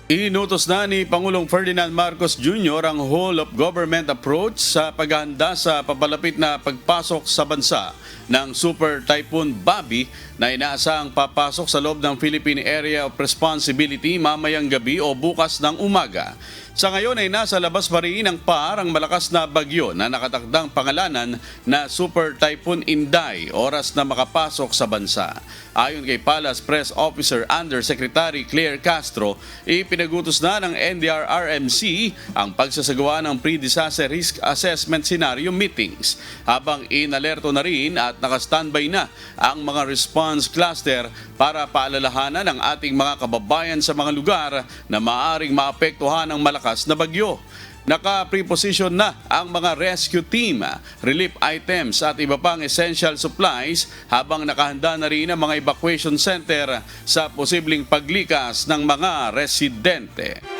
Inutos na ni Pangulong Ferdinand Marcos Jr. ang whole-of-government approach sa paghahanda sa papalapit na pagpasok sa bansa ng Super Typhoon Bobby na inaasahang papasok sa loob ng Philippine Area of Responsibility mamayang gabi o bukas ng umaga. Sa ngayon ay nasa labas pa rin ang PAR ang malakas na bagyo na nakatakdang pangalanan na Super Typhoon Inday oras na makapasok sa bansa. Ayon kay Palace Press Officer Undersecretary Claire Castro, ipinagutos na ng NDRRMC ang pagsasagawa ng pre-disaster risk assessment scenario meetings habang inalerto na rin at nakastandby na ang mga response cluster para paalalahanan ang ating mga kababayan sa mga lugar na maaaring maapektuhan ng malakas na bagyo. Naka-preposition na ang mga rescue team, relief items at iba pang essential supplies habang nakahanda na rin ang mga evacuation center sa posibleng paglikas ng mga residente.